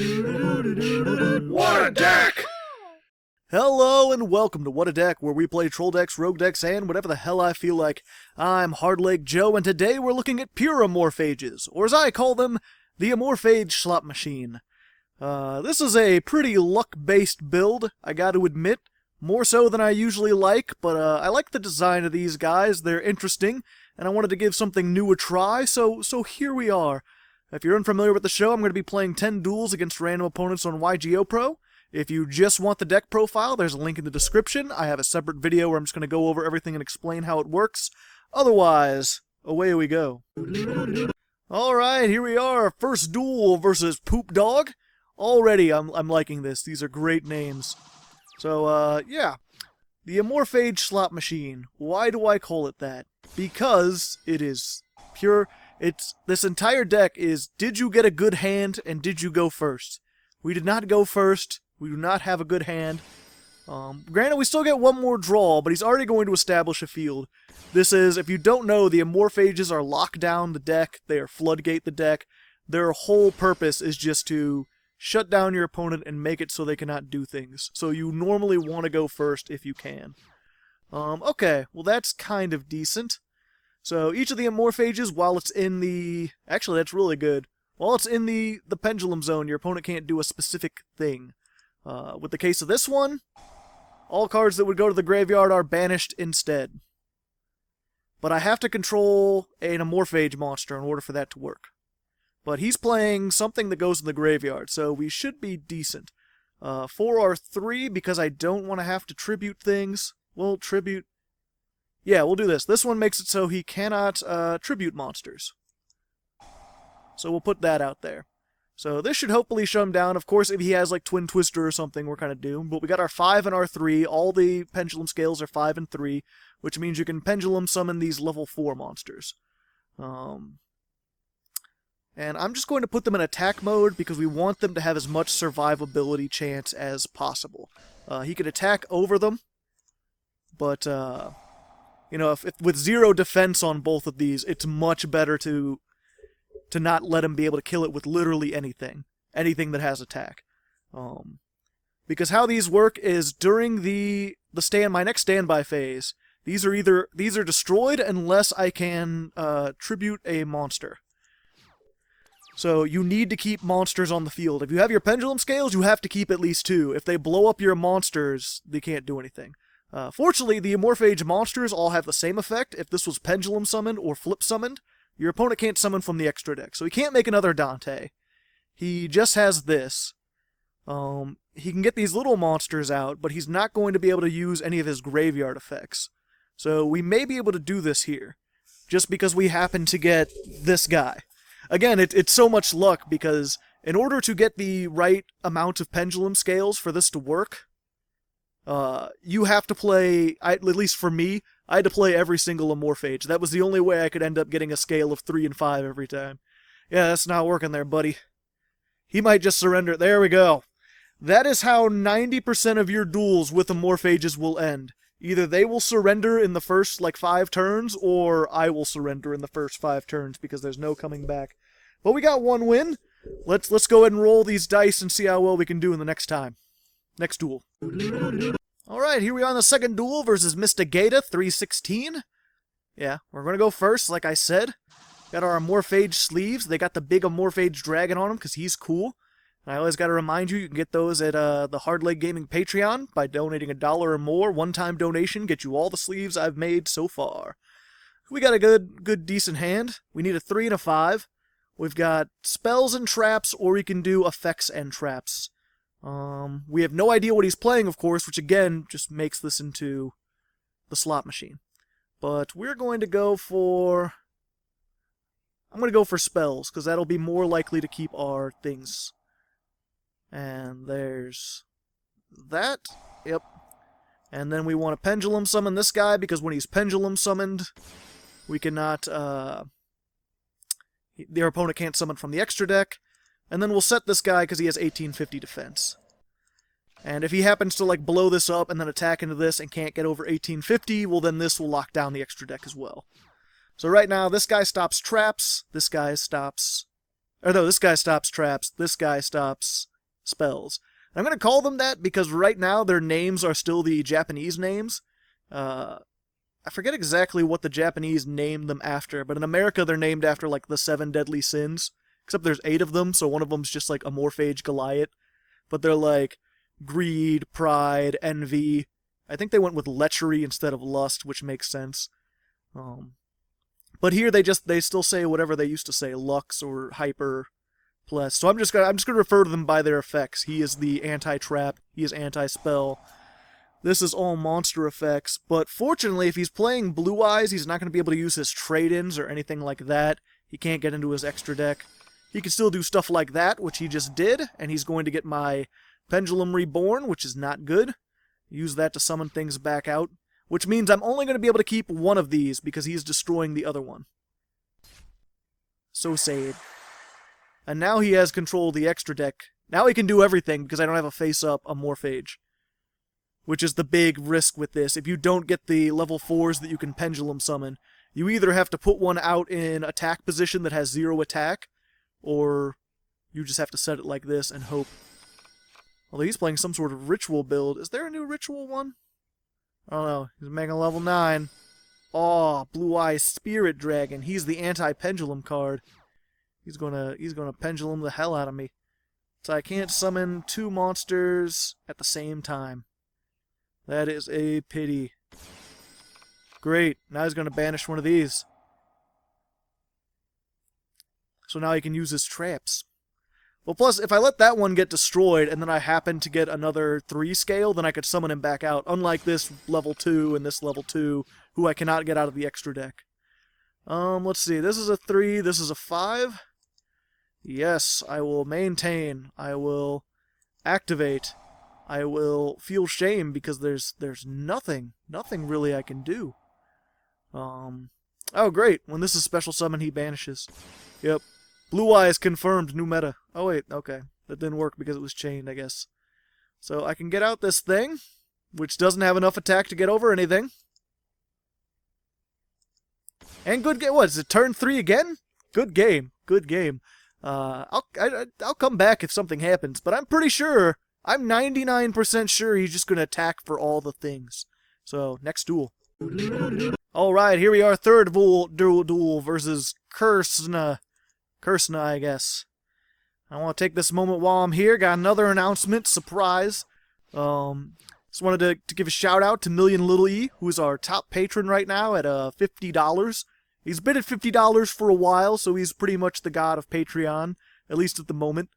What a deck! Hello and welcome to What a Deck, where we play troll decks, rogue decks, and whatever the hell I feel like. I'm Hardleg Joe, and today we're looking at pure Amorphages, or as I call them, the Amorphage Slot Machine. This is a pretty luck-based build, I gotta admit. More so than I usually like, but I like the design of these guys. They're interesting, and I wanted to give something new a try, so here we are. If you're unfamiliar with the show, I'm going to be playing 10 duels against random opponents on YGOPro. If you just want the deck profile, there's a link in the description. I have a separate video where I'm just going to go over everything and explain how it works. Otherwise, away we go. Alright, here we are. First duel versus Poop Dog. Already, I'm liking this. These are great names. So, yeah. The Amorphage Slot Machine. Why do I call it that? Because it is pure... This entire deck is, did you get a good hand, and did you go first? We did not go first. We do not have a good hand. Granted, we still get one more draw, but he's already going to establish a field. This is, if you don't know, the Amorphages are lock down the deck. They are floodgate the deck. Their whole purpose is just to shut down your opponent and make it so they cannot do things. So you normally want to go first if you can. Okay, well that's kind of decent. So each of the Amorphages, while it's in the... Actually, that's really good. While it's in the Pendulum zone, your opponent can't do a specific thing. With the case of this one, all cards that would go to the graveyard are banished instead. But I have to control an Amorphage monster in order for that to work. But he's playing something that goes in the graveyard, so we should be decent. 4R3, because I don't want to have to tribute things. Well, tribute... Yeah, we'll do this. This one makes it so he cannot tribute monsters. So we'll put that out there. So this should hopefully shut him down. Of course, if he has like Twin Twister or something, we're kind of doomed. But we got our 5 and our 3. All the Pendulum scales are 5 and 3, which means you can Pendulum summon these level 4 monsters. And I'm just going to put them in attack mode because we want them to have as much survivability chance as possible. He could attack over them, but... you know, if with 0 defense on both of these, it's much better to not let him be able to kill it with literally anything. Anything that has attack. Because how these work is during my next standby phase, these are destroyed unless I can tribute a monster. So you need to keep monsters on the field. If you have your Pendulum scales, you have to keep at least 2. If they blow up your monsters, they can't do anything. Fortunately, the Amorphage monsters all have the same effect. If this was Pendulum summoned or Flip summoned, your opponent can't summon from the extra deck. So he can't make another Dante. He just has this. He can get these little monsters out, but he's not going to be able to use any of his graveyard effects. So we may be able to do this here, just because we happen to get this guy. Again, it's so much luck, because in order to get the right amount of Pendulum scales for this to work, you have to play, at least for me, I had to play every single Amorphage. That was the only way I could end up getting a scale of 3 and 5 every time. Yeah, that's not working there, buddy. He might just surrender. There we go. That is how 90% of your duels with Amorphages will end. Either they will surrender in the first, 5 turns, or I will surrender in the first 5 turns, because there's no coming back. But we got 1 win. Let's go ahead and roll these dice and see how well we can do in the next time. Next duel. Alright, here we are on the second duel versus Mr. Gata 316. Yeah, we're going to go first, like I said. Got our Amorphage sleeves. They got the big Amorphage dragon on them because he's cool. And I always got to remind you, you can get those at the Hardleg Gaming Patreon by donating $1 or more. One-time donation gets you all the sleeves I've made so far. We got a good decent hand. We need a 3 and a 5. We've got spells and traps, or we can do effects and traps. We have no idea what he's playing, of course, which again just makes this into the slot machine. But we're going to go for... I'm going to go for spells, because that'll be more likely to keep our things. And there's that. Yep. And then we want to Pendulum summon this guy, because when he's Pendulum summoned, we cannot... their opponent can't summon from the extra deck. And then we'll set this guy because he has 1850 defense. And if he happens to blow this up and then attack into this and can't get over 1850, well then this will lock down the extra deck as well. So right now this guy stops traps, this guy stops... Or no, this guy stops traps, this guy stops spells. I'm going to call them that because right now their names are still the Japanese names. I forget exactly what the Japanese named them after, but in America they're named after like the 7 deadly sins. Except there's 8 of them, so one of them's just like Amorphage Goliath. But they're like greed, pride, envy. I think they went with lechery instead of lust, which makes sense. But here they still say whatever they used to say, lux or hyper plus. So I'm just gonna refer to them by their effects. He is the anti-trap, he is anti-spell. This is all monster effects, but fortunately if he's playing Blue Eyes, he's not going to be able to use his trade-ins or anything like that. He can't get into his extra deck. He can still do stuff like that, which he just did, and he's going to get my Pendulum Reborn, which is not good. Use that to summon things back out, which means I'm only going to be able to keep one of these because he's destroying the other one. So sad. And now he has control of the extra deck. Now he can do everything because I don't have a face-up Amorphage, which is the big risk with this. If you don't get the level 4s that you can Pendulum summon, you either have to put one out in attack position that has 0 attack, or you just have to set it like this and hope. Although he's playing some sort of ritual build. Is there a new ritual one? I don't know. He's making a level 9. Oh, Blue Eyes Spirit Dragon. He's the anti-pendulum card. He's gonna pendulum the hell out of me. So I can't summon 2 monsters at the same time. That is a pity. Great. Now he's gonna banish one of these. So now he can use his traps. Well, plus, if I let that one get destroyed, and then I happen to get another 3 scale, then I could summon him back out, unlike this level 2 and this level 2, who I cannot get out of the extra deck. Let's see, this is a 3, this is a 5. Yes, I will maintain, I will activate, I will feel shame, because there's nothing really I can do. Oh great, when this is special summon, he banishes. Yep. Blue Eyes confirmed new meta. Oh wait, okay. That didn't work because it was chained, I guess. So I can get out this thing, which doesn't have enough attack to get over anything. And good game. What, is it turn 3 again? Good game. Good game. I'll come back if something happens, but I'm pretty sure, I'm 99% sure he's just going to attack for all the things. So, next duel. Alright, here we are, third duel versus Kursna, I guess. I want to take this moment while I'm here. Got another announcement, surprise. Just wanted to give a shout out to MillionLittleE, who is our top patron right now at $50. He's been at $50 for a while, so he's pretty much the god of Patreon, at least at the moment.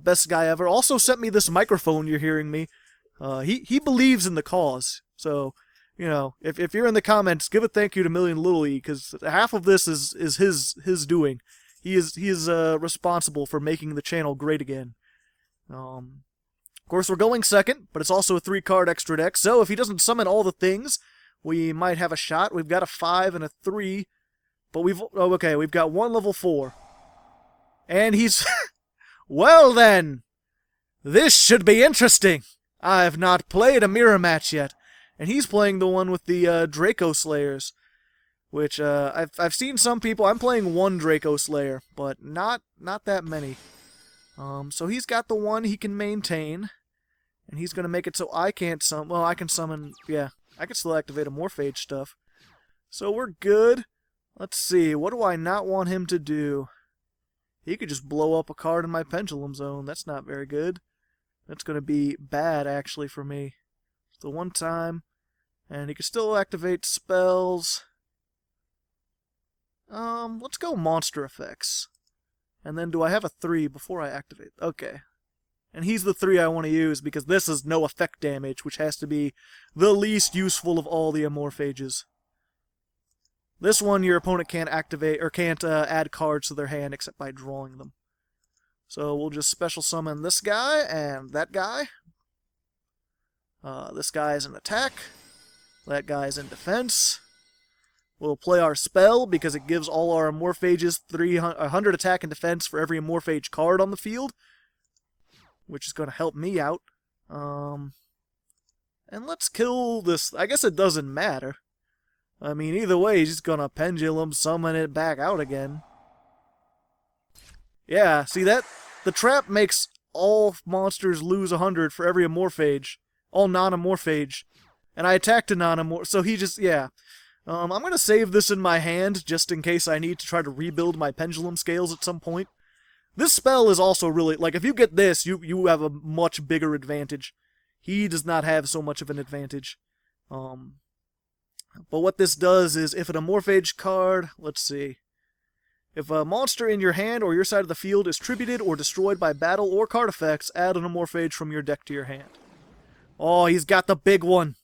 Best guy ever. Also sent me this microphone you're hearing me. He believes in the cause, so you know, if you're in the comments, give a thank you to MillionLittleE, because half of this is his doing. He is responsible for making the channel great again. Of course, we're going second, but it's also a 3-card extra deck, so if he doesn't summon all the things, we might have a shot. We've got a 5 and a 3, but we've got 1 level 4. And he's... Well then! This should be interesting! I have not played a mirror match yet, and he's playing the one with the Draco Slayers. Which, I've seen some people, I'm playing 1 Draco Slayer, but not that many. So he's got the one he can maintain, and he's gonna make it so I can't summon, well, I can summon, yeah, I can still activate Amorphage stuff. So we're good. Let's see, what do I not want him to do? He could just blow up a card in my Pendulum Zone, that's not very good. That's gonna be bad, actually, for me. The one time, and he can still activate spells. Let's go monster effects. And then do I have a 3 before I activate? Okay. And he's the 3 I want to use because this is no effect damage, which has to be the least useful of all the Amorphages. This one your opponent can't activate, or can't add cards to their hand except by drawing them. So we'll just special summon this guy and that guy. This guy's in attack. That guy's in defense. We'll play our spell because it gives all our Amorphages 100 attack and defense for every Amorphage card on the field, which is going to help me out. And let's kill this. I guess it doesn't matter. I mean, either way, he's just going to Pendulum summon it back out again. Yeah, see that? The trap makes all monsters lose 100 for every Amorphage. All non-Amorphage. And I attacked a non-Amorphage, so he just, yeah. I'm going to save this in my hand, just in case I need to try to rebuild my Pendulum scales at some point. This spell is also really, like, if you get this, you have a much bigger advantage. He does not have so much of an advantage. But what this does is, if an Amorphage card, let's see. If a monster in your hand or your side of the field is tributed or destroyed by battle or card effects, add an Amorphage from your deck to your hand. Oh, he's got the big one.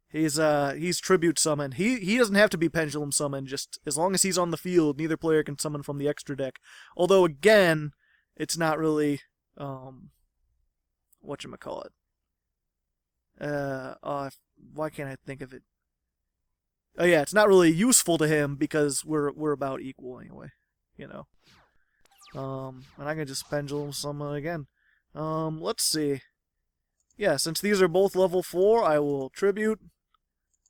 He's tribute summon. He doesn't have to be pendulum summon, just as long as he's on the field, neither player can summon from the extra deck. Although again, it's not really whatchamacallit. Why can't I think of it? Oh yeah, it's not really useful to him because we're about equal anyway, you know. And I can just pendulum summon again. Let's see. Yeah, since these are both level 4, I will tribute,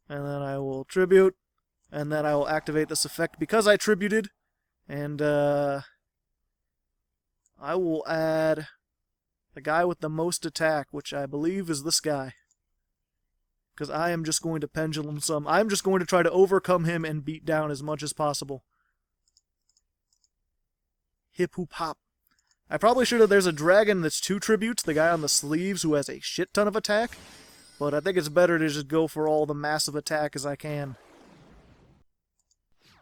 and then I will tribute, and then I will activate this effect because I tributed, and I will add the guy with the most attack, which I believe is this guy. Because I am just going to pendulum summon. I'm just going to try to overcome him and beat down as much as possible. Hip hoop hop. I probably should have. There's a dragon that's 2 tributes, the guy on the sleeves who has a shit ton of attack. But I think it's better to just go for all the massive attack as I can.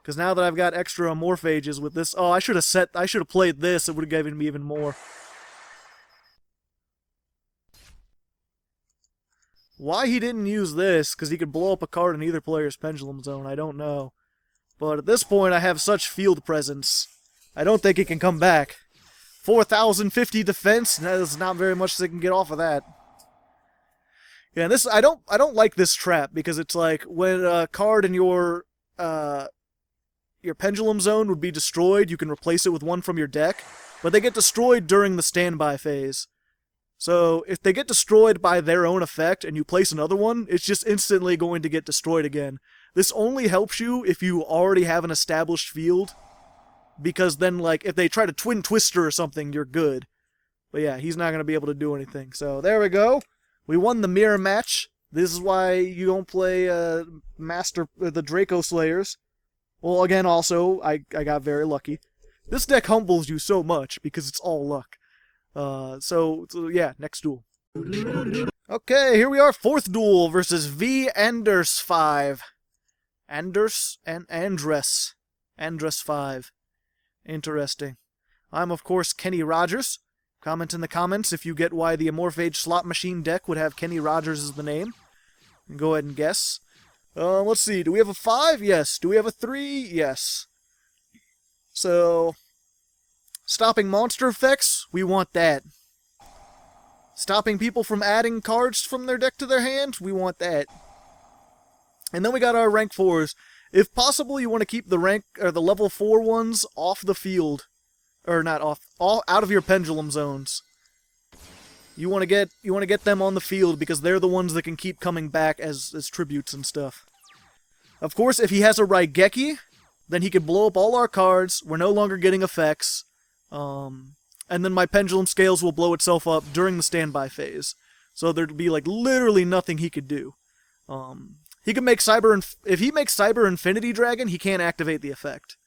Because now that I've got extra Amorphages with this... Oh, I should have played this. It would have given me even more. Why he didn't use this, because he could blow up a card in either player's Pendulum Zone, I don't know. But at this point, I have such field presence. I don't think he can come back. 4,050 defense, there's not very much they can get off of that. Yeah, this I don't like this trap, because it's like, when a card in your Pendulum Zone would be destroyed, you can replace it with one from your deck, but they get destroyed during the standby phase. So, if they get destroyed by their own effect and you place another one, it's just instantly going to get destroyed again. This only helps you if you already have an established field, because then, like, if they try to Twin Twister or something, you're good. But yeah, he's not going to be able to do anything. So, there we go. We won the mirror match. This is why you don't play the Draco Slayers. Well, again, also, I got very lucky. This deck humbles you so much, because it's all luck. So yeah, next duel. Okay, here we are, 4th duel versus V. Anders 5. Anders and Andres 5. Interesting. I'm, of course, Kenny Rogers. Comment in the comments if you get why the Amorphage Slot Machine deck would have Kenny Rogers as the name. Go ahead and guess. Let's see, do we have a 5? Yes. Do we have a 3? Yes. So... stopping monster effects, we want that. Stopping people from adding cards from their deck to their hand, we want that. And then we got our rank 4s. If possible, you want to keep the level 4 ones off the field. Or not off, out of your pendulum zones. You want to get them on the field because they're the ones that can keep coming back as tributes and stuff. Of course, if he has a Raigeki, then he can blow up all our cards. We're no longer getting effects. And then my pendulum scales will blow itself up during the standby phase. So there'd be like literally nothing he could do. He can make if he makes Cyber Infinity Dragon, he can't activate the effect.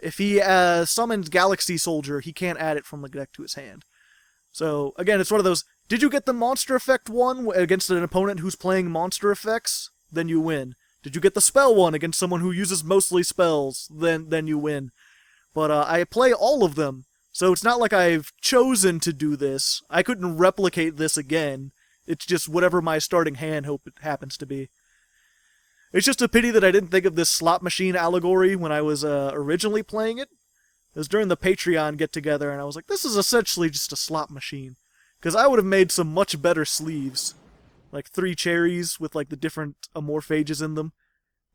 If he summons Galaxy Soldier, he can't add it from the deck to his hand. So again, it's one of those, did you get the monster effect one against an opponent who's playing monster effects? Then you win. Did you get the spell one against someone who uses mostly spells? Then you win. But I play all of them, so it's not like I've chosen to do this. I couldn't replicate this again. It's just whatever my starting hand happens to be. It's just a pity that I didn't think of this slot machine allegory when I was originally playing it. It was during the Patreon get-together, and I was like, this is essentially just a slot machine. Because I would have made some much better sleeves. Like 3 cherries with like the different Amorphages in them.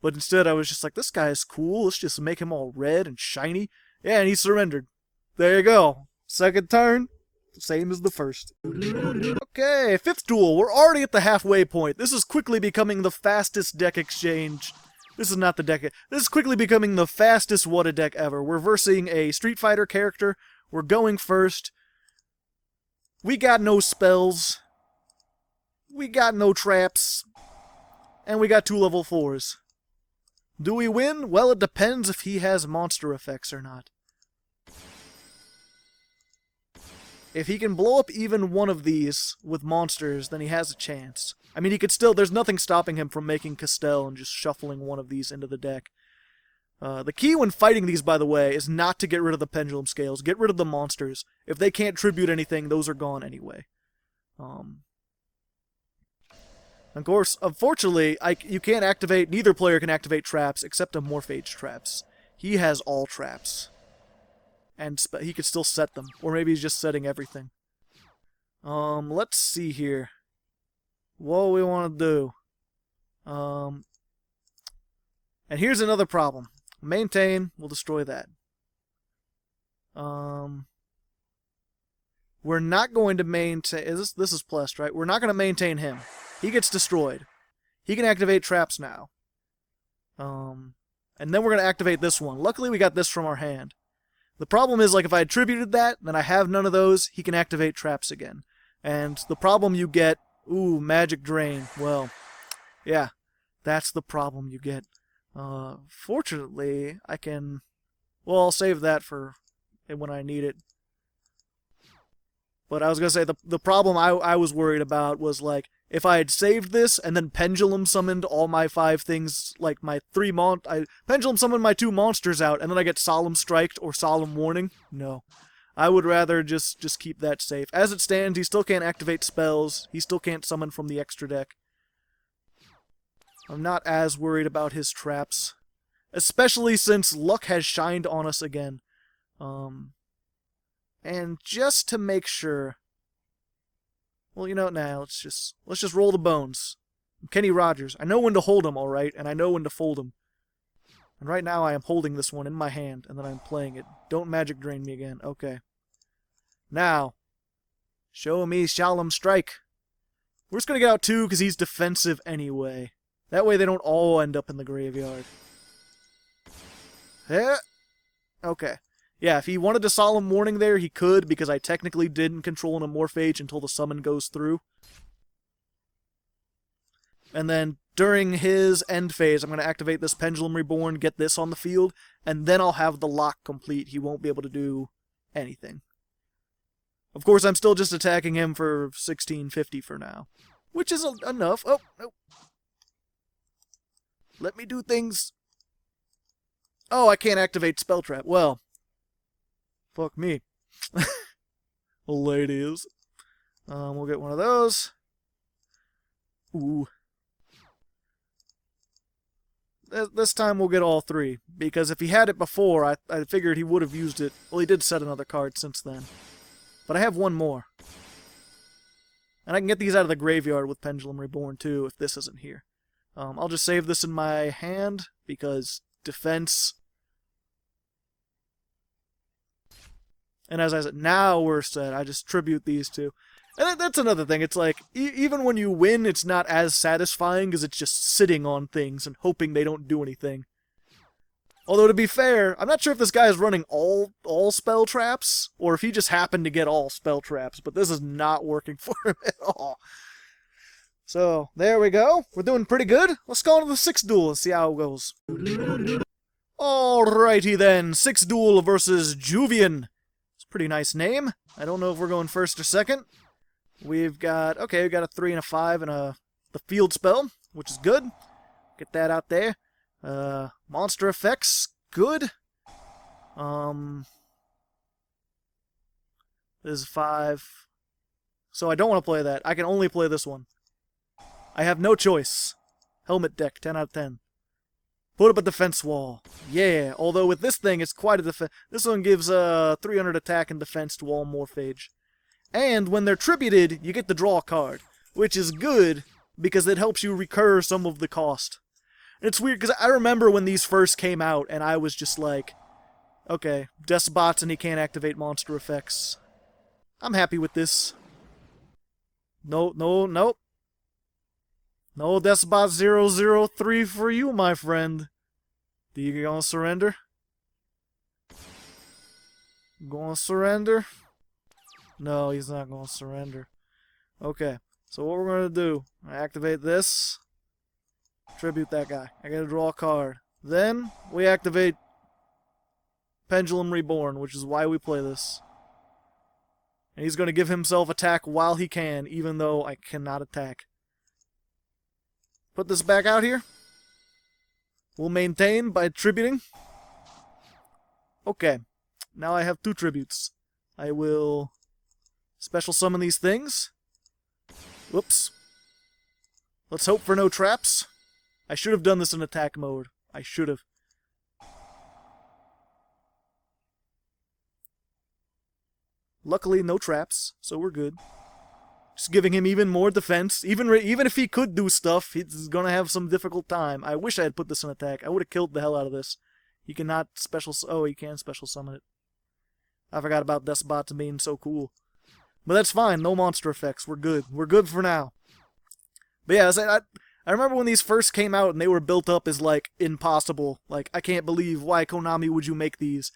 But instead I was just like, this guy is cool, let's just make him all red and shiny. Yeah, and he surrendered. There you go. Second turn, same as the first. Okay, 5th duel. We're already at the halfway point. This is quickly becoming the fastest deck exchange. This is not the deck. This is quickly becoming the fastest What a deck ever. We're versing a Street Fighter character. We're going first. We got no spells. We got no traps. And we got 2 level 4s. Do we win? Well, it depends if he has monster effects or not. If he can blow up even one of these with monsters, then he has a chance. I mean, he could still... There's nothing stopping him from making Castell and just shuffling one of these into the deck. The key when fighting these, by the way, is not to get rid of the pendulum scales. Get rid of the monsters. If they can't tribute anything, those are gone anyway. Of course, unfortunately, you can't activate... Neither player can activate traps except Amorphage traps. He has all traps. And he could still set them. Or maybe he's just setting everything. Let's see here. What we want to do. And here's another problem. Maintain, we'll destroy that. We're not going to maintain... This is plus, right? We're not going to maintain him. He gets destroyed. He can activate traps now. And then we're going to activate this one. Luckily, we got this from our hand. The problem is, like, if I attributed that, then I have none of those, he can activate traps again. And the problem you get... Ooh, Magic Drain. Well, yeah, that's the problem you get. Fortunately, I can... Well, I'll save that for when I need it. But I was going to say, the problem I was worried about was, like, if I had saved this and then Pendulum summoned all my 5 things, like my 3 Pendulum summoned my 2 monsters out, and then I get Solemn Striked or Solemn Warning. No. I would rather just keep that safe. As it stands, he still can't activate spells. He still can't summon from the extra deck. I'm not as worried about his traps. Especially since luck has shined on us again. And just to make sure... Well, you know what, nah, let's just roll the bones. I'm Kenny Rogers. I know when to hold him, alright, and I know when to fold him. And right now I am holding this one in my hand, and then I'm playing it. Don't Magic Drain me again. Okay. Now, show me Solemn Strike. We're just going to get out 2 because he's defensive anyway. That way they don't all end up in the graveyard. Okay. Yeah, if he wanted a Solemn Warning there, he could, because I technically didn't control an Amorphage until the summon goes through. And then, during his end phase, I'm going to activate this Pendulum Reborn, get this on the field, and then I'll have the lock complete. He won't be able to do anything. Of course, I'm still just attacking him for 1650 for now. Which is enough. Oh, no. Let me do things. Oh, I can't activate Spell Trap. Well... Fuck me. Ladies. We'll get one of those. Ooh. This time we'll get all 3. Because if he had it before, I figured he would have used it. Well, he did set another card since then. But I have one more. And I can get these out of the graveyard with Pendulum Reborn too, if this isn't here. I'll just save this in my hand, because defense... And as I said, now we're set. I just tribute these 2. And that's another thing. It's like, even when you win, it's not as satisfying because it's just sitting on things and hoping they don't do anything. Although, to be fair, I'm not sure if this guy is running all spell traps, or if he just happened to get all spell traps, but this is not working for him at all. So, there we go. We're doing pretty good. Let's go on to the 6th duel and see how it goes. Alrighty then, 6th duel versus Juvian. Pretty nice name. I don't know if we're going 1st or 2nd. We've got a 3 and a 5 and the field spell, which is good. Get that out there. Monster effects, good. This is 5. So I don't want to play that. I can only play this one. I have no choice. Helmet deck, 10 out of 10. Put up a defense wall. Yeah, although with this thing, it's quite a defense. This one gives 300 attack and defense to all Morphage. And when they're tributed, you get to draw a card, which is good because it helps you recur some of the cost. And it's weird because I remember when these first came out, and I was just like, okay, Despots and he can't activate monster effects. I'm happy with this. No. No Despot 003 for you, my friend. Do you gonna surrender? Gonna surrender? No, he's not going to surrender. Okay, so what we're going to do, I activate this, tribute that guy. I got to draw a card. Then we activate Pendulum Reborn, which is why we play this. And he's going to give himself attack while he can, even though I cannot attack. Put this back out here. We'll maintain by tributing. Okay, now I have 2 tributes. I will special summon these things. Whoops. Let's hope for no traps. I should have done this in attack mode. I should have. Luckily, no traps, so we're good. Just giving him even more defense. Even if he could do stuff, he's gonna have some difficult time. I wish I had put this in attack. I would have killed the hell out of this. He cannot special... Oh, he can special summon it. I forgot about Despots being so cool. But that's fine. No monster effects. We're good. We're good for now. But yeah, I remember when these first came out and they were built up as, like, impossible. Like, I can't believe why Konami would you make these.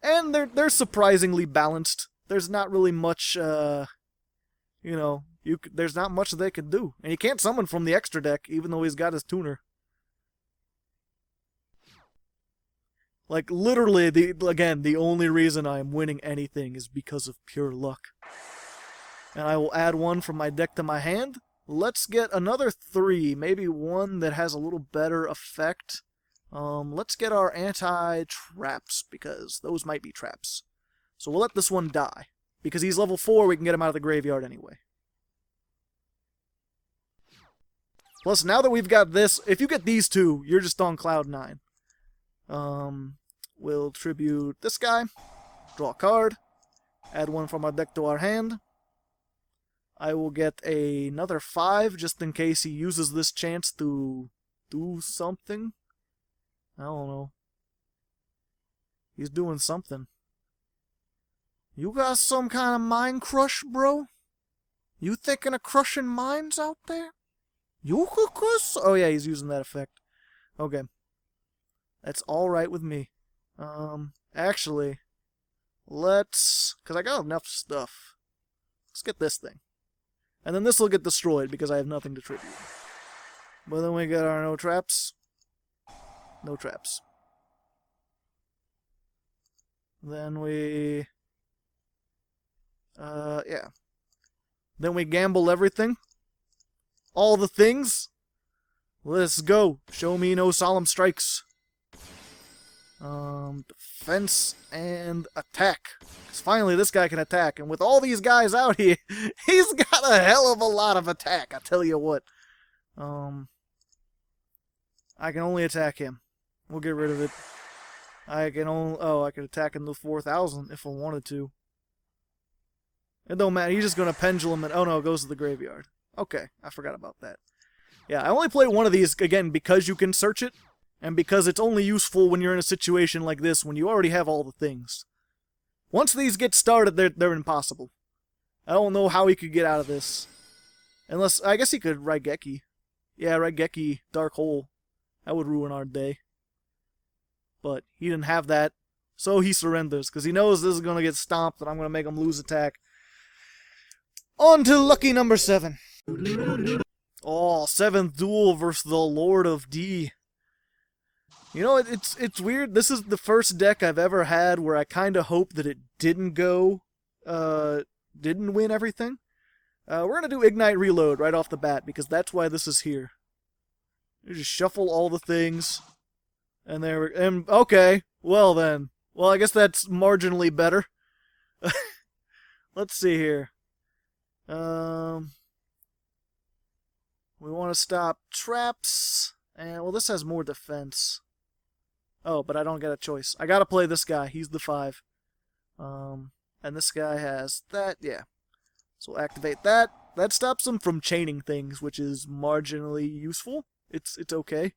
And they're surprisingly balanced. There's not really much, you know, there's not much they can do. And you can't summon from the extra deck, even though he's got his tuner. Like, literally, again, the only reason I'm winning anything is because of pure luck. And I will add 1 from my deck to my hand. Let's get another 3, maybe one that has a little better effect. Let's get our anti-traps, because those might be traps. So we'll let this one die. Because he's level 4, we can get him out of the graveyard anyway. Plus, now that we've got this, if you get these 2, you're just on cloud 9. We'll tribute this guy, draw a card, add 1 from our deck to our hand. I will get another 5 just in case he uses this chance to do something. I don't know. He's doing something. You got some kind of mind crush, bro? You thinking of crushing minds out there? You could crush? Oh yeah, he's using that effect. Okay. That's alright with me. Actually, let's... Because I got enough stuff. Let's get this thing. And then this will get destroyed because I have nothing to tribute. But then we get our no traps. No traps. Then we... yeah. Then we gamble everything. All the things. Let's go. Show me no solemn strikes. Defense and attack. Because finally this guy can attack. And with all these guys out here, he's got a hell of a lot of attack, I tell you what. I can only attack him. We'll get rid of it. I can only... Oh, I could attack him to 4,000 if I wanted to. It don't matter. He's just going to pendulum and... Oh no, it goes to the graveyard. Okay, I forgot about that. Yeah, I only play one of these, again, because you can search it. And because it's only useful when you're in a situation like this, when you already have all the things. Once these get started, they're impossible. I don't know how he could get out of this. Unless, I guess he could Raigeki. Yeah, Raigeki, Dark Hole. That would ruin our day. But he didn't have that, so he surrenders, because he knows this is going to get stomped, and I'm going to make him lose attack. On to lucky number 7. Oh, 7th duel versus the Lord of D. You know, it's weird. This is the first deck I've ever had where I kind of hope that it didn't win everything. We're going to do Igknight Reload right off the bat, because that's why this is here. You just shuffle all the things. And okay, well then. Well, I guess that's marginally better. Let's see here. We want to stop traps. And, well, this has more defense. Oh, but I don't get a choice. I gotta play this guy. He's the 5. And this guy has that. Yeah. So we'll activate that. That stops him from chaining things, which is marginally useful. It's okay.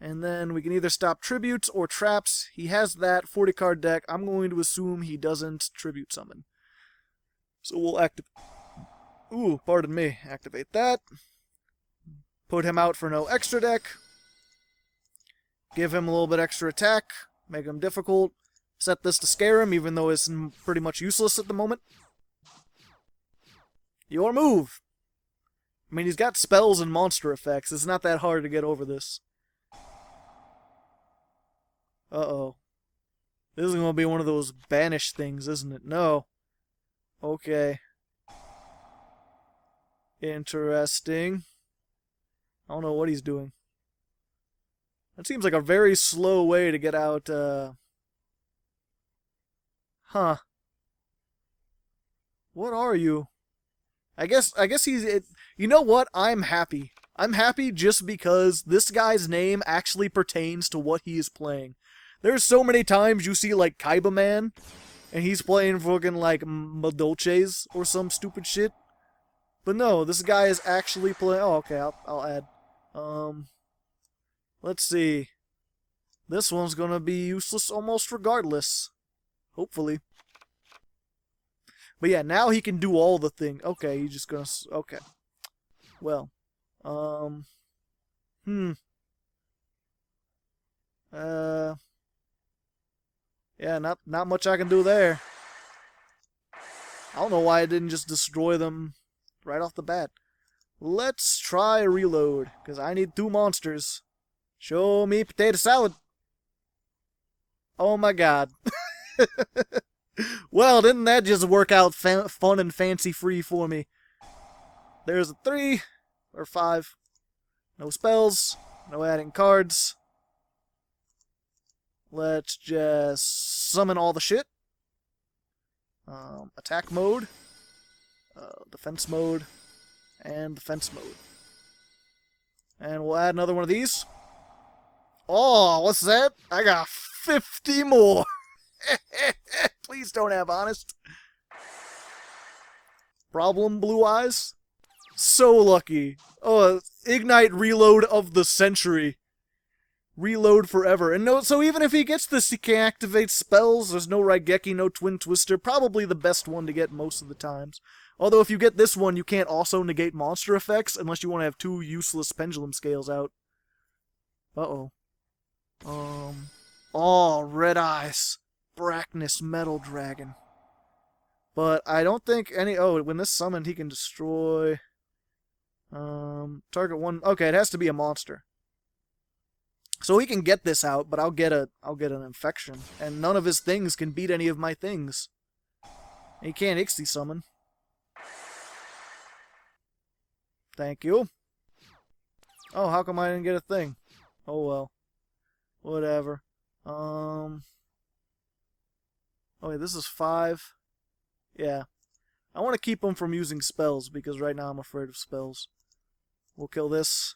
And then we can either stop tributes or traps. He has that 40 card deck. I'm going to assume he doesn't tribute summon. So we'll activate... Ooh, pardon me. Activate that. Put him out for no extra deck. Give him a little bit extra attack. Make him difficult. Set this to scare him, even though it's pretty much useless at the moment. Your move! I mean, he's got spells and monster effects. It's not that hard to get over this. Uh-oh. This is going to be one of those banish things, isn't it? No. Okay. Interesting. I don't know what he's doing. That seems like a very slow way to get out, Huh. What are you? I guess he's... You know what? I'm happy. I'm happy just because this guy's name actually pertains to what he is playing. There's so many times you see, like, Kaiba Man, and he's playing fucking, like, Madolches or some stupid shit. But no, this guy is actually playing... Oh, okay, I'll add. Let's see. This one's gonna be useless almost regardless. Hopefully. But yeah, now he can do all the things. Okay, he's just gonna... Okay. Well. Yeah, not much I can do there. I don't know why I didn't just destroy them right off the bat. Let's try reload, because I need 2 monsters. Show me potato salad. Oh my god. Well, didn't that just work out fun and fancy-free for me? There's a 3 or 5. No spells. No adding cards. Let's just summon all the shit. Attack mode. Defense mode. And defense mode. And we'll add another one of these. Oh, what's that? I got 50 more. Please don't have honest. Problem, blue eyes? So lucky. Oh, Igknight reload of the century. Reload forever. And no, so even if he gets this, he can't activate spells. There's no Raigeki, no Twin Twister. Probably the best one to get most of the times. Although if you get this one, you can't also negate monster effects unless you want to have 2 useless pendulum scales out. Uh-oh. Oh, red eyes. Brackness Metal Dragon. But I don't think any... Oh, when this summoned, he can destroy... Target 1... Okay, it has to be a monster. So he can get this out, but I'll get an infection. And none of his things can beat any of my things. He can't Ixie summon. Thank you. Oh, how come I didn't get a thing? Oh well. Whatever. Oh wait, this is 5. Yeah. I want to keep him from using spells, because right now I'm afraid of spells. We'll kill this.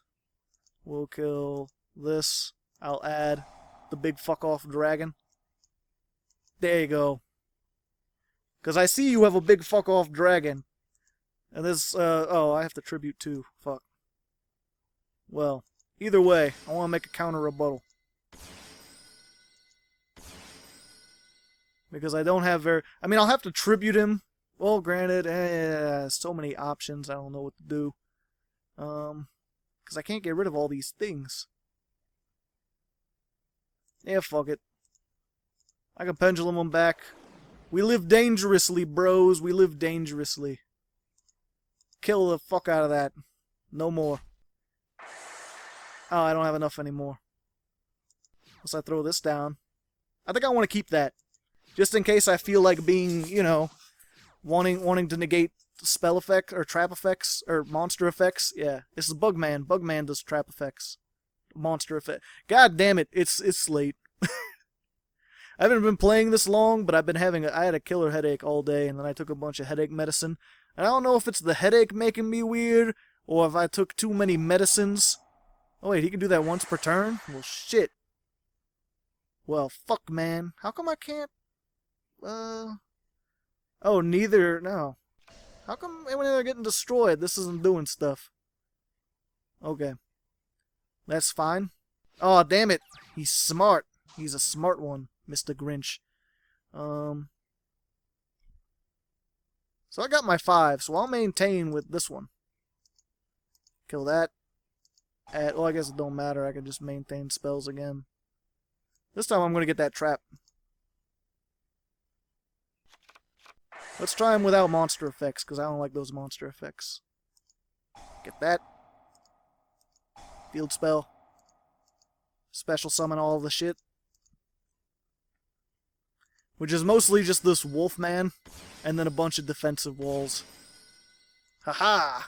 We'll kill this. I'll add the big fuck-off dragon. There you go. Because I see you have a big fuck-off dragon. And this, oh, I have to tribute too. Fuck. Well, either way, I want to make a counter rebuttal. Because I don't have very... I mean, I'll have to tribute him. Well, granted, so many options, I don't know what to do. Because I can't get rid of all these things. Yeah, fuck it. I can pendulum them back. We live dangerously, bros. We live dangerously. Kill the fuck out of that. No more. Oh, I don't have enough anymore. Unless I throw this down. I think I want to keep that. Just in case I feel like being, you know, wanting to negate spell effects, or trap effects, or monster effects. Yeah, this is Bugman. Bugman does trap effects. Monster effect. God damn it, it's late. I haven't been playing this long, but I've been I had a killer headache all day, and then I took a bunch of headache medicine. And I don't know if it's the headache making me weird, or if I took too many medicines. Oh wait, he can do that once per turn? Well, shit. Well, fuck, man. How come I can't... Oh, neither... No. How come when they're getting destroyed, this isn't doing stuff? Okay. That's fine. Oh, damn it. He's smart. He's a smart one, Mr. Grinch. So I got my 5, so I'll maintain with this one. Kill that. Well, I guess it don't matter. I can just maintain spells again. This time I'm going to get that trap. Let's try him without monster effects, because I don't like those monster effects. Get that. Field spell. Special summon all the shit. Which is mostly just this Wolfman, and then a bunch of defensive walls. Haha!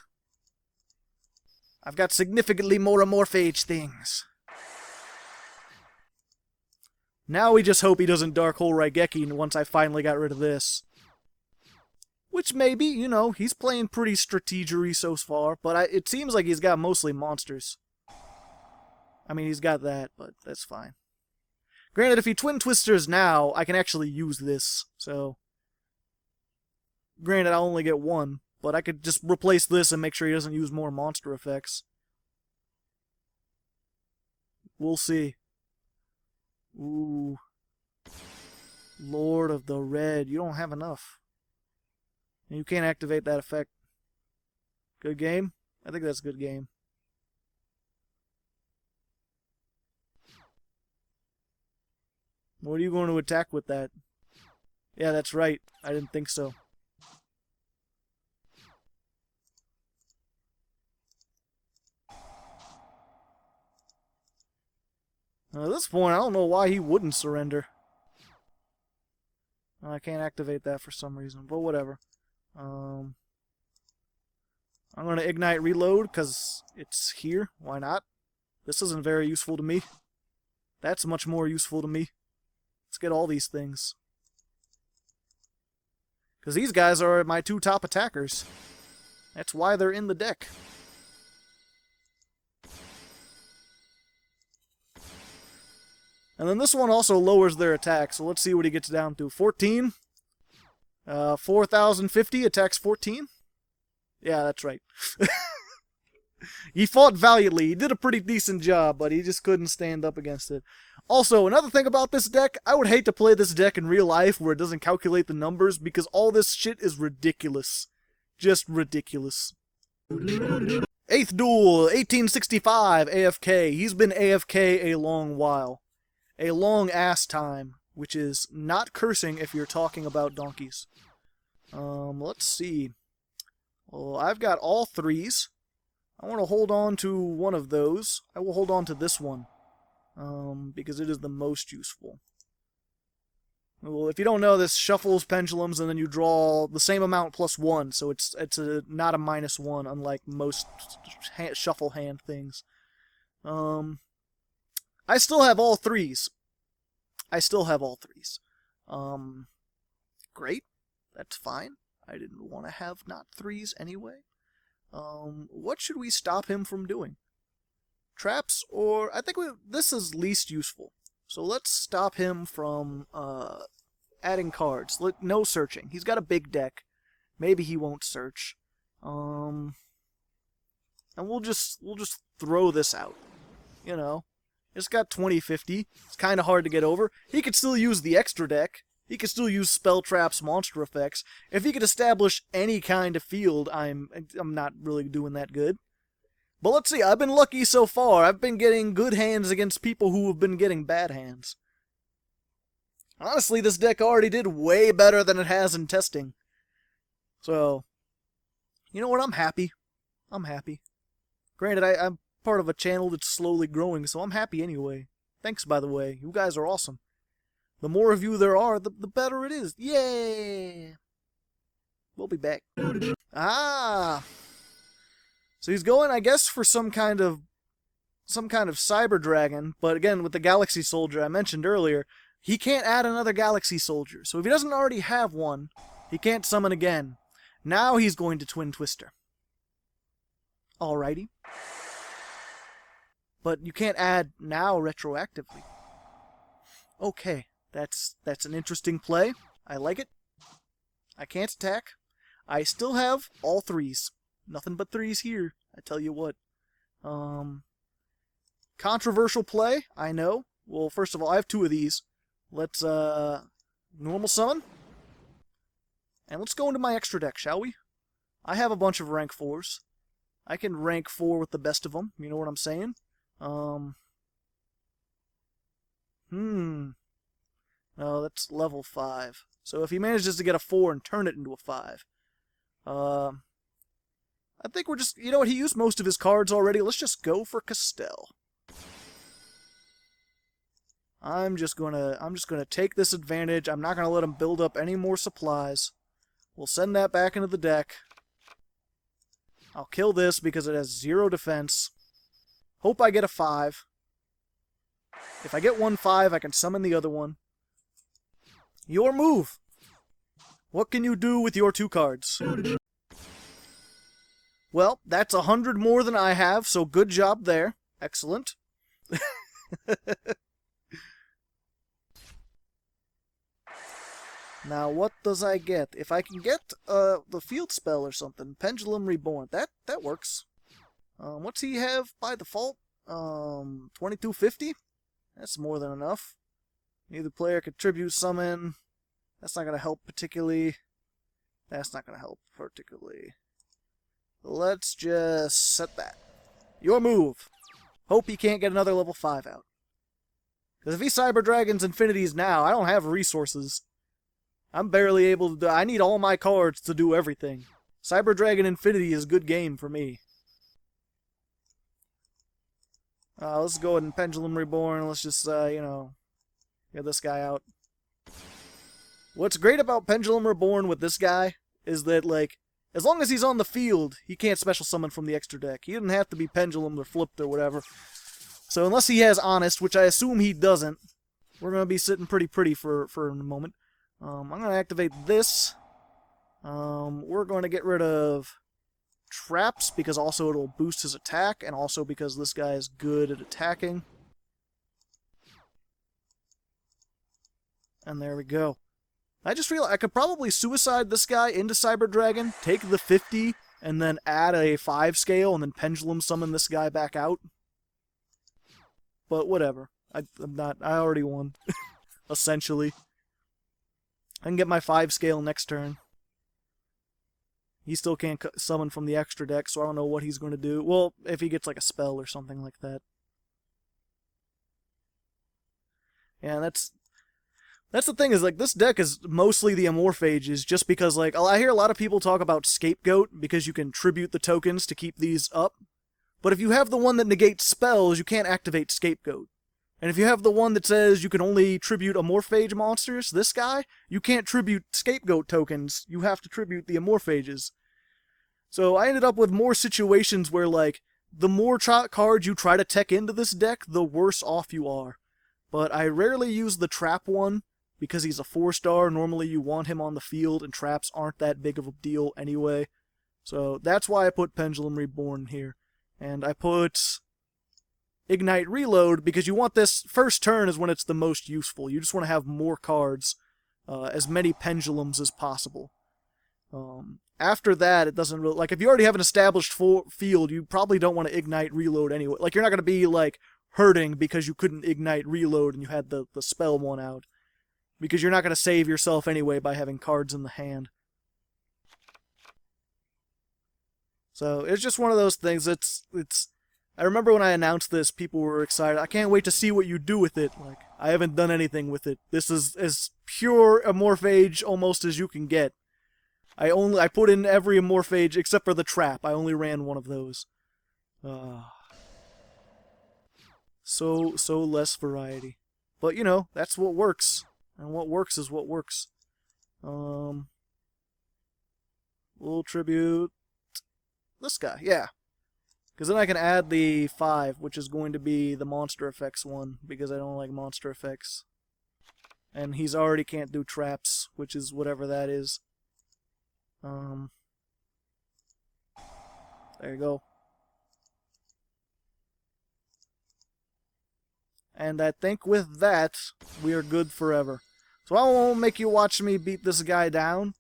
I've got significantly more Amorphage things. Now we just hope he doesn't Dark Hole Raigeki once I finally got rid of this. Which maybe, you know, he's playing pretty strategery so far, but it seems like he's got mostly monsters. I mean, he's got that, but that's fine. Granted, if he Twin Twisters now, I can actually use this, so... Granted, I'll only get one, but I could just replace this and make sure he doesn't use more monster effects. We'll see. Ooh. Lord of the Red. You don't have enough. And you can't activate that effect. Good game? I think that's a good game. What are you going to attack with that? Yeah, that's right. I didn't think so. At this point, I don't know why he wouldn't surrender. I can't activate that for some reason, but whatever. I'm going to Igknight Reload, because it's here. Why not? This isn't very useful to me. That's much more useful to me. Let's get all these things. Because these guys are my two top attackers. That's why they're in the deck. And then this one also lowers their attack, so let's see what he gets down to. 14. 4,050, attacks 14. Yeah, that's right. He fought valiantly. He did a pretty decent job, but he just couldn't stand up against it. Also, another thing about this deck, I would hate to play this deck in real life where it doesn't calculate the numbers, because all this shit is ridiculous. Just ridiculous. 8th Duel, 1865, AFK. He's been AFK a long while. A long ass time, which is not cursing if you're talking about donkeys. Let's see. Well, I've got all 3s. I want to hold on to one of those. I will hold on to this one, because it is the most useful. Well, if you don't know, this shuffles pendulums, and then you draw the same amount plus 1, so it's not a -1, unlike most shuffle hand things. I still have all 3s. Great. That's fine. I didn't want to have not 3s anyway. What should we stop him from doing? Traps, or... I think this is least useful. So let's stop him from adding cards. No searching. He's got a big deck. Maybe he won't search. And we'll just throw this out. You know. It's got 2050. It's kind of hard to get over. He could still use the extra deck. He could still use spell traps, monster effects. If he could establish any kind of field, I'm not really doing that good. But let's see. I've been lucky so far. I've been getting good hands against people who have been getting bad hands. Honestly, this deck already did way better than it has in testing. So, you know what? I'm happy. I'm happy. Granted, I'm part of a channel that's slowly growing, so I'm happy anyway. Thanks, by the way. You guys are awesome. The more of you there are, the better it is. Yay! We'll be back. Ah! So he's going, I guess, for some kind of Cyber Dragon, but again, with the Galaxy Soldier I mentioned earlier, he can't add another Galaxy Soldier. So if he doesn't already have one, he can't summon again. Now he's going to Twin Twister. Alrighty. But you can't add now retroactively. Okay, that's an interesting play. I like it. I can't attack. I still have all 3s. Nothing but 3s here, I tell you what. Controversial play, I know. Well, first of all, I have 2 of these. Let's, normal summon. And let's go into my extra deck, shall we? I have a bunch of rank 4s. I can rank 4 with the best of them, you know what I'm saying? No, that's level 5. So if he manages to get a 4 and turn it into a 5. I think we're just... You know what? He used most of his cards already. Let's just go for Castell. I'm just gonna take this advantage. I'm not gonna let him build up any more supplies. We'll send that back into the deck. I'll kill this because it has 0 defense. Hope I get a 5. If I get 1 5, I can summon the other one. Your move! What can you do with your 2 cards? Well, that's 100 more than I have, so good job there. Excellent. Now, what does I get? If I can get the field spell or something, Pendulum Reborn, that works. What's he have by default? 2250? That's more than enough. Either player contribute summon. That's not going to help particularly. That's not going to help particularly. Let's just set that. Your move. Hope he can't get another level 5 out. Because if he Cyber Dragons Infinities now, I don't have resources. I'm barely able to do... I need all my cards to do everything. Cyber Dragon Infinity is a good game for me. Let's go ahead and Pendulum Reborn. Let's just, you know, get this guy out. What's great about Pendulum Reborn with this guy is that, like, as long as he's on the field, he can't special summon from the extra deck. He doesn't have to be Pendulum or flipped or whatever. So unless he has Honest, which I assume he doesn't, we're going to be sitting pretty for a moment. I'm going to activate this. We're going to get rid of Traps, because also it'll boost his attack, and also because this guy is good at attacking. And there we go. I just realized I could probably suicide this guy into Cyber Dragon, take the 50, and then add a 5 scale, and then Pendulum summon this guy back out. But whatever. I already won. Essentially. I can get my 5 scale next turn. He still can't summon from the extra deck, so I don't know what he's going to do. Well, if he gets like a spell or something like that. Yeah, that's the thing, is like this deck is mostly the Amorphages, just because like I hear a lot of people talk about Scapegoat because you can tribute the tokens to keep these up. But if you have the one that negates spells, you can't activate Scapegoat. And if you have the one that says you can only tribute Amorphage monsters, this guy, you can't tribute Scapegoat tokens. You have to tribute the Amorphages. So I ended up with more situations where, like, the more cards you try to tech into this deck, the worse off you are. But I rarely use the Trap one, because he's a 4-star. Normally you want him on the field, and traps aren't that big of a deal anyway. So that's why I put Pendulum Reborn here. And I put Igknight Reload, because you want this first turn is when it's the most useful. You just want to have more cards, as many Pendulums as possible. After that, it doesn't really... Like, if you already have an established field, you probably don't want to Igknight Reload anyway. Like, you're not going to be, like, hurting because you couldn't Igknight Reload and you had the spell one out. Because you're not going to save yourself anyway by having cards in the hand. So, it's just one of those things. I remember when I announced this, people were excited. I can't wait to see what you do with it. Like, I haven't done anything with it. This is as pure Amorphage almost as you can get. I put in every Amorphage except for the Trap. I only ran one of those. So less variety. But, you know, that's what works. And what works is what works. We'll tribute this guy, yeah. Because then I can add the 5, which is going to be the monster effects one, because I don't like monster effects. And he's already can't do traps, which is whatever that is. There you go. And I think with that, we are good forever. So I won't make you watch me beat this guy down,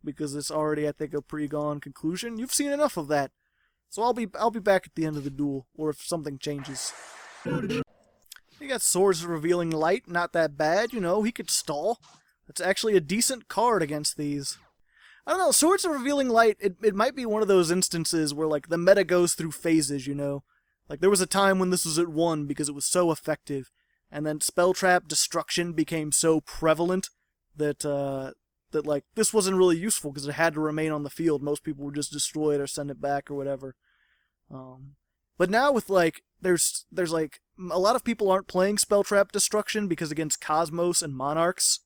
because it's already, I think, a pre-gone conclusion. You've seen enough of that. So I'll be back at the end of the duel, or if something changes. He got Swords of Revealing Light, not that bad, you know, he could stall. It's actually a decent card against these. I don't know, Swords of Revealing Light, it might be one of those instances where, like, the meta goes through phases, you know? Like, there was a time when this was at 1 because it was so effective, and then spell trap destruction became so prevalent that that like this wasn't really useful because it had to remain on the field. Most people would just destroy it or send it back or whatever. But now with like there's like a lot of people aren't playing spell trap destruction because against Cosmos and Monarchs,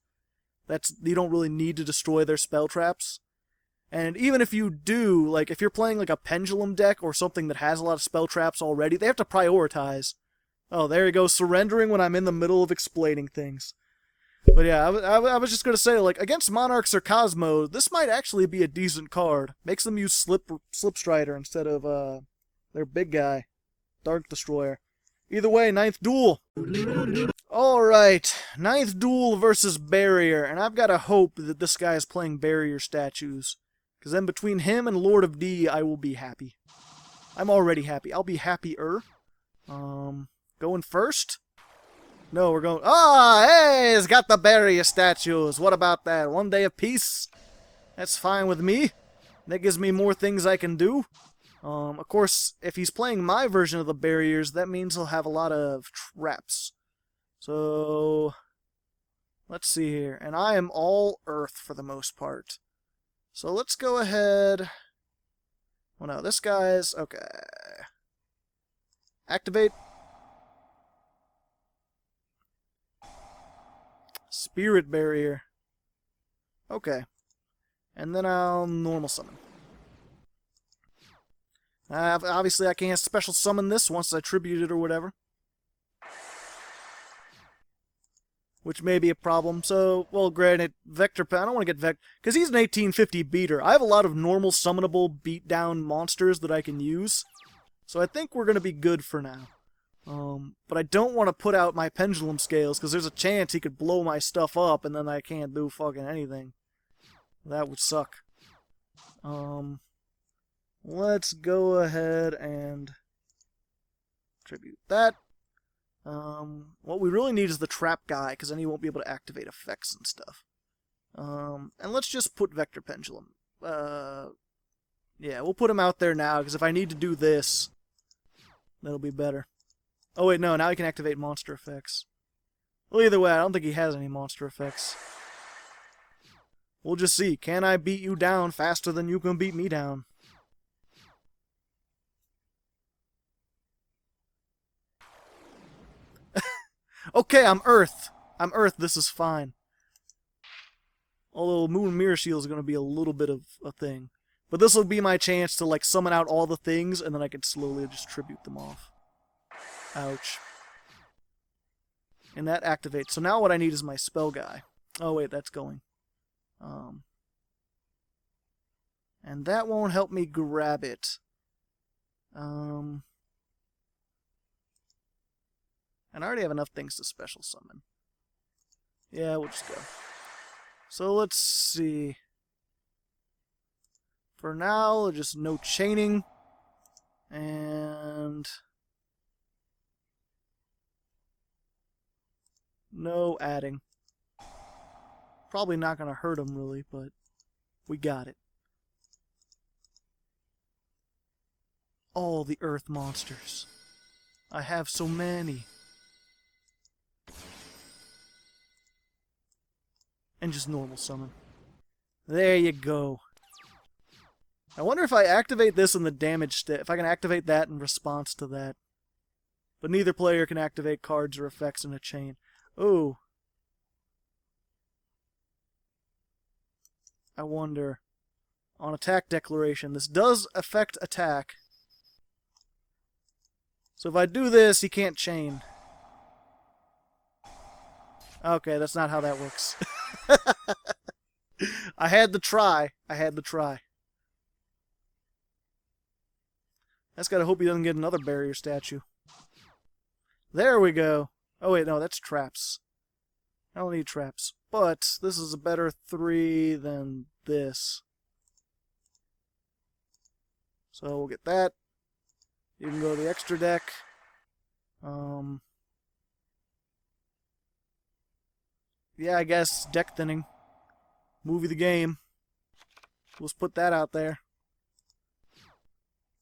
you don't really need to destroy their spell traps. And even if you do, like if you're playing like a Pendulum deck or something that has a lot of spell traps already, they have to prioritize. Oh, there you go, surrendering when I'm in the middle of explaining things. But yeah, I was just going to say, like, against Monarchs or Cosmos, this might actually be a decent card. Makes them use Slipstrider instead of their big guy, Dark Destroyer. Either way, 9th duel. Alright, 9th duel versus Barrier, and I've got to hope that this guy is playing Barrier statues. Because then between him and Lord of D, I will be happy. I'm already happy. I'll be happier. Going first? No, we're going... Ah, hey, it's got the Barrier statues. What about that? 1 day of peace? That's fine with me. That gives me more things I can do. Of course, if he's playing my version of the Barriers, that means he'll have a lot of traps. So... let's see here. And I am all Earth for the most part. So let's go ahead... well, no, this guy's... okay. Activate. Spirit Barrier. Okay. And then I'll normal summon. Obviously, I can't special summon this once I tribute it or whatever. Which may be a problem. So, well, granted, Vector... I don't want to get Vector... because he's an 1850 beater. I have a lot of normal summonable beatdown monsters that I can use. So I think we're going to be good for now. But I don't want to put out my Pendulum scales, because there's a chance he could blow my stuff up, and then I can't do fucking anything. That would suck. Let's go ahead and tribute that. What we really need is the trap guy, because then he won't be able to activate effects and stuff. And let's just put Vector Pendulum. Yeah, we'll put him out there now, because if I need to do this, that'll be better. Oh wait, no, now he can activate monster effects. Well, either way, I don't think he has any monster effects. We'll just see. Can I beat you down faster than you can beat me down? Okay, I'm Earth. I'm Earth, this is fine. Although Moon Mirror Shield is going to be a little bit of a thing. But this will be my chance to like summon out all the things, and then I can slowly just tribute them off. Ouch. And that activates. So now what I need is my spell guy. Oh wait, that's going. And that won't help me grab it. And I already have enough things to special summon. Yeah, we'll just go. So let's see. For now, just no chaining. And... no adding. Probably not going to hurt him, really, but we got it. All the Earth monsters. I have so many. And just normal summon. There you go. I wonder if I activate this in the damage stat, if I can activate that in response to that. But neither player can activate cards or effects in a chain. Oh. I wonder. On attack declaration, this does affect attack. So if I do this, he can't chain. Okay, that's not how that works. I had to try. I had to try. I just gotta hope he doesn't get another barrier statue. There we go. Oh wait, no, that's traps. I don't need traps. But this is a better 3 than this. So we'll get that. You can go to the extra deck. Yeah, I guess deck thinning. Movie the game. Let's put that out there.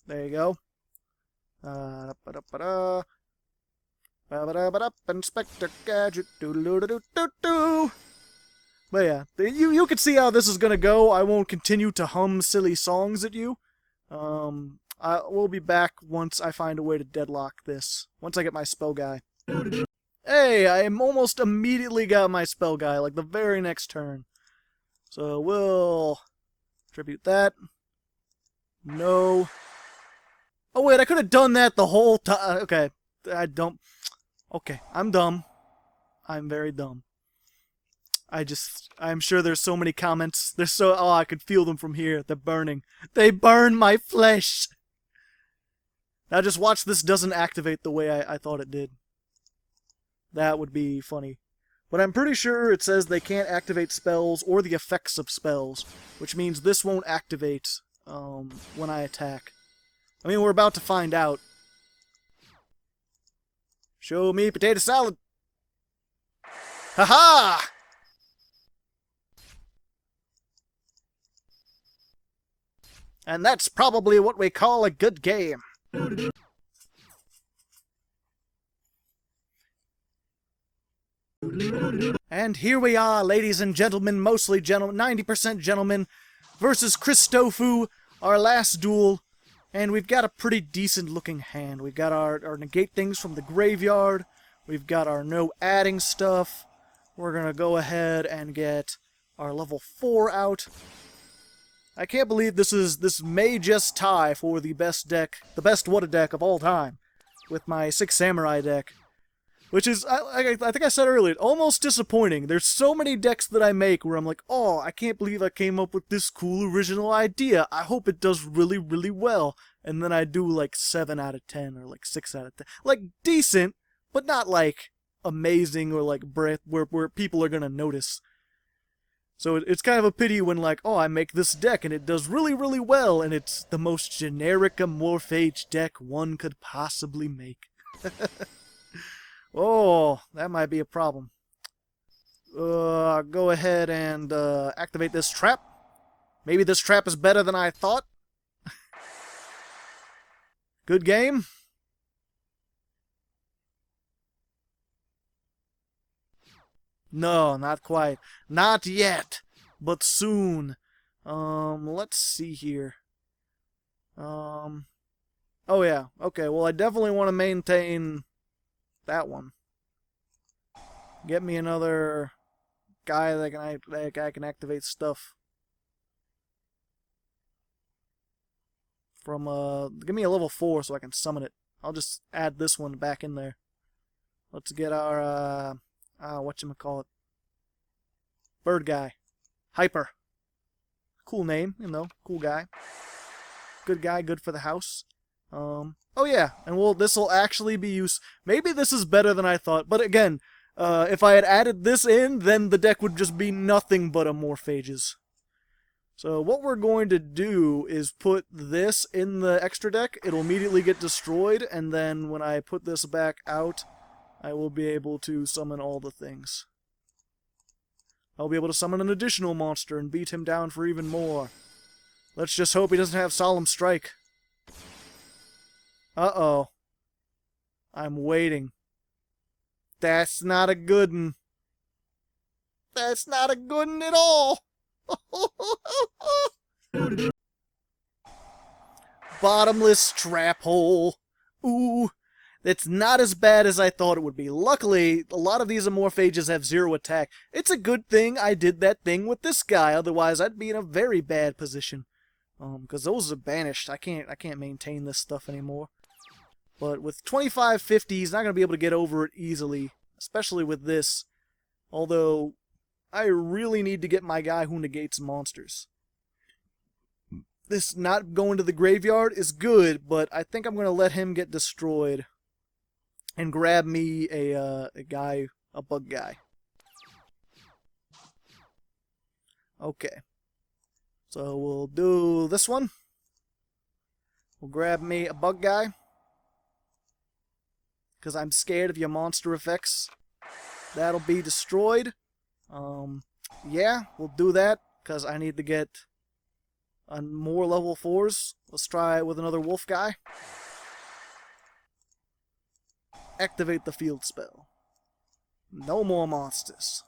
There you go. Inspector Gadget. Doo-doo-doo-doo-doo-doo. But yeah, you can see how this is gonna go. I won't continue to hum silly songs at you. We'll be back once I find a way to deadlock this. Once I get my spell guy. Hey, I almost immediately got my spell guy, like the very next turn. So we'll tribute that. No. Oh wait, I could have done that the whole time. Okay, I don't. Okay, I'm dumb. I'm very dumb. I'm sure there's so many comments. Oh, I could feel them from here. They're burning. They burn my flesh. Now just watch this doesn't activate the way I thought it did. That would be funny. But I'm pretty sure it says they can't activate spells or the effects of spells, which means this won't activate when I attack. I mean, we're about to find out. Show me potato salad. Haha! And that's probably what we call a good game. And here we are, ladies and gentlemen, mostly gentlemen, 90% gentlemen, versus Christofu, our last duel. And we've got a pretty decent looking hand. We've got our negate things from the graveyard. We've got our no adding stuff. We're going to go ahead and get our level 4 out. I can't believe this may just tie for the best deck, the best What a deck of all time, with my 6 Samurai deck. Which is, I think I said earlier, almost disappointing. There's so many decks that I make where I'm like, oh, I can't believe I came up with this cool original idea. I hope it does really, really well. And then I do like 7 out of 10 or like 6 out of 10. Like, decent, but not like amazing or like where people are gonna notice. So it's kind of a pity when like, oh, I make this deck and it does really, really well, and it's the most generic Amorphage deck one could possibly make. Oh, that might be a problem. Go ahead and activate this trap. Maybe this trap is better than I thought. Good game. No, not quite. Not yet, but soon. Let's see here. Oh yeah, okay, well I definitely want to maintain that one. Get me another guy that can activate stuff. From, give me a level 4 so I can summon it. I'll just add this one back in there. Let's get our, whatchamacallit? Bird guy. Hyper. Cool name, you know, cool guy. Good guy, good for the house. Oh yeah, and this will actually be used. Maybe this is better than I thought, but again, if I had added this in, then the deck would just be nothing but Amorphages. So what we're going to do is put this in the extra deck. It'll immediately get destroyed, and then when I put this back out, I will be able to summon all the things. I'll be able to summon an additional monster and beat him down for even more. Let's just hope he doesn't have Solemn Strike. Uh-oh. I'm waiting. That's not a good one. That's not a good one at all. Bottomless trap hole. Ooh. That's not as bad as I thought it would be. Luckily, a lot of these Amorphages have 0 attack. It's a good thing I did that thing with this guy, otherwise I'd be in a very bad position. Because those are banished. I can't maintain this stuff anymore. But with 2550, he's not going to be able to get over it easily, especially with this. Although, I really need to get my guy who negates monsters. This not going to the graveyard is good, but I think I'm going to let him get destroyed and grab me a bug guy. Okay. So we'll do this one. We'll grab me a bug guy. Because I'm scared of your monster effects. That'll be destroyed. Yeah, we'll do that. Because I need to get more level 4s. Let's try it with another wolf guy. activate the field spell. No more monsters.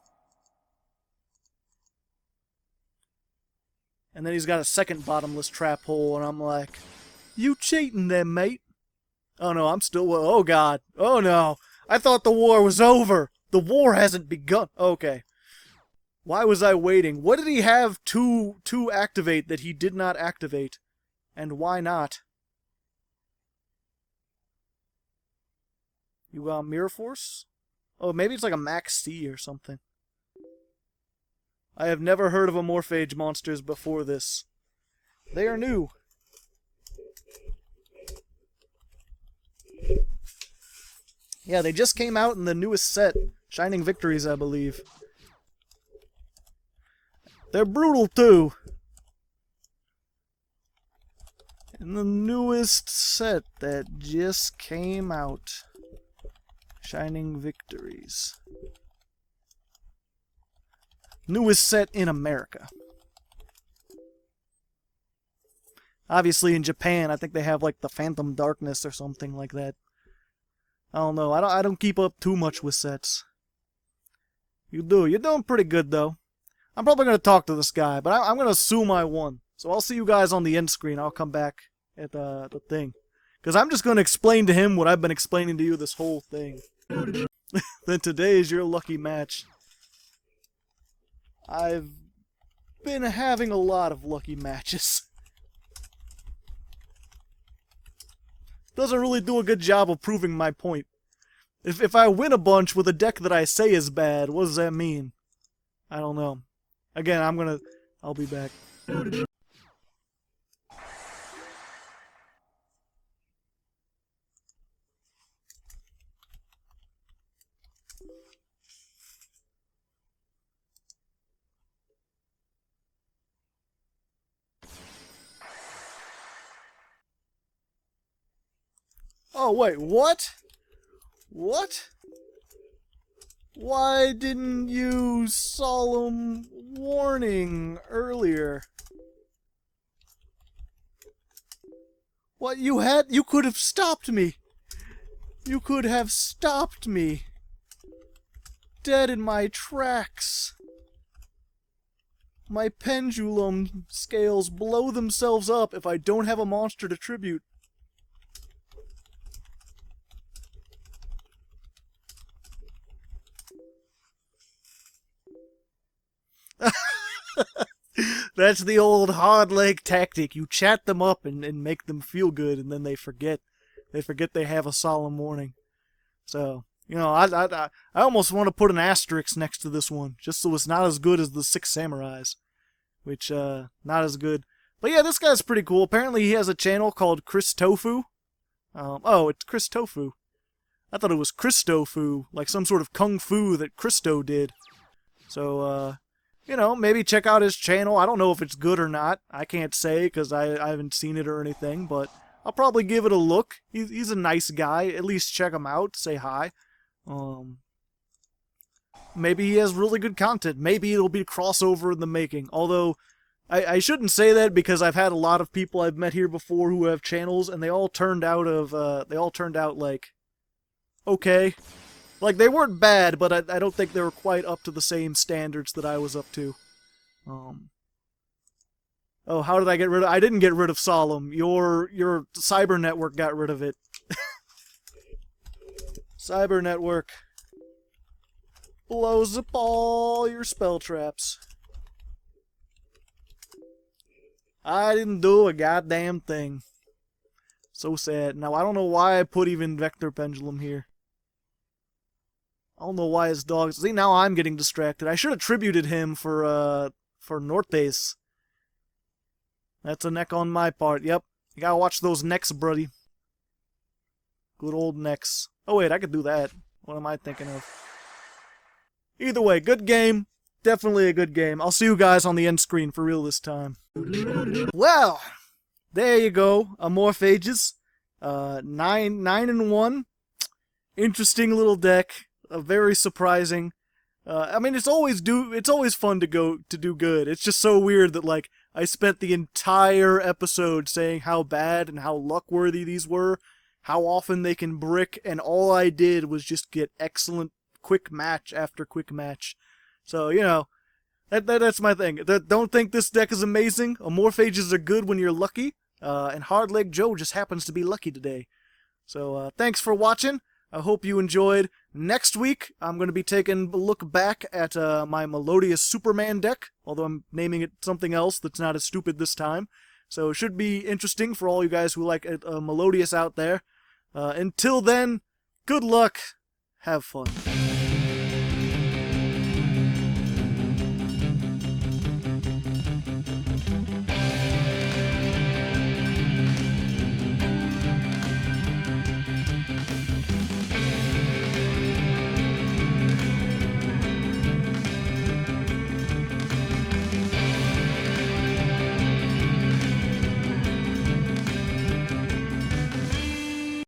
And then he's got a second bottomless trap hole, and I'm like, you cheating then, mate? Oh no, I'm still... Oh god. Oh no. I thought the war was over. The war hasn't begun. Okay. Why was I waiting? What did he have to activate that he did not activate? And why not? You got Mirror Force? Oh, maybe it's like a Max C or something. I have never heard of Amorphage monsters before this. They are new. Yeah, they just came out in the newest set. Shining Victories, I believe. They're brutal, too. In the newest set that just came out. Shining Victories. Newest set in America. Obviously in Japan, I think they have like the Phantom Darkness or something like that. I don't know. I don't keep up too much with sets. You do. You're doing pretty good though. I'm probably going to talk to this guy, but I'm going to assume I won. So I'll see you guys on the end screen. I'll come back at the thing. Because I'm just going to explain to him what I've been explaining to you this whole thing. Then today is your lucky match. I've been having a lot of lucky matches. Doesn't really do a good job of proving my point. If I win a bunch with a deck that I say is bad, what does that mean? I don't know. Again, I'll be back. Oh, wait, what? What? Why didn't you solemn warning earlier? What, you could have stopped me. You could have stopped me. Dead in my tracks. My pendulum scales blow themselves up if I don't have a monster to tribute. That's the old hard-leg tactic. You chat them up and make them feel good, and then they forget. They forget they have a solemn warning. So, you know, I almost want to put an asterisk next to this one, just so it's not as good as the Six Samurais. Which, not as good. But yeah, this guy's pretty cool. Apparently he has a channel called Chris Tofu. Oh, it's Chris Tofu. I thought it was Christofu, like some sort of kung fu that Christo did. So, you know, maybe check out his channel. I don't know if it's good or not. I can't say because I haven't seen it or anything, but I'll probably give it a look. He's a nice guy. At least check him out. Say hi. Maybe he has really good content. Maybe it'll be a crossover in the making. Although, I shouldn't say that because I've had a lot of people I've met here before who have channels, and they all turned out like, okay. Like, they weren't bad, but I don't think they were quite up to the same standards that I was up to. Oh, how did I get rid of... I didn't get rid of Solemn. Your cyber network got rid of it. Cyber network blows up all your spell traps. I didn't do a goddamn thing. So sad. Now, I don't know why I put even Vector Pendulum here. I don't know why his dogs... See, now I'm getting distracted. I should have tributed him for Northe's. That's a neck on my part. Yep. You gotta watch those necks, buddy. Good old necks. Oh, wait, I could do that. What am I thinking of? Either way, good game. Definitely a good game. I'll see you guys on the end screen for real this time. Well, there you go. Amorphages. 9-1. Interesting little deck. Very surprising. I mean, it's always fun to do good. It's just so weird that like I spent the entire episode saying how bad and how luck worthy these were, how often they can brick, and all I did was just get excellent quick match after quick match. So, you know, that's my thing. Don't think this deck is amazing. Amorphages are good when you're lucky, and Hardleg Joe just happens to be lucky today. So, thanks for watching. I hope you enjoyed. Next week, I'm going to be taking a look back at my Melodious Superman deck, although I'm naming it something else that's not as stupid this time. So it should be interesting for all you guys who like Melodious out there. Until then, good luck. Have fun.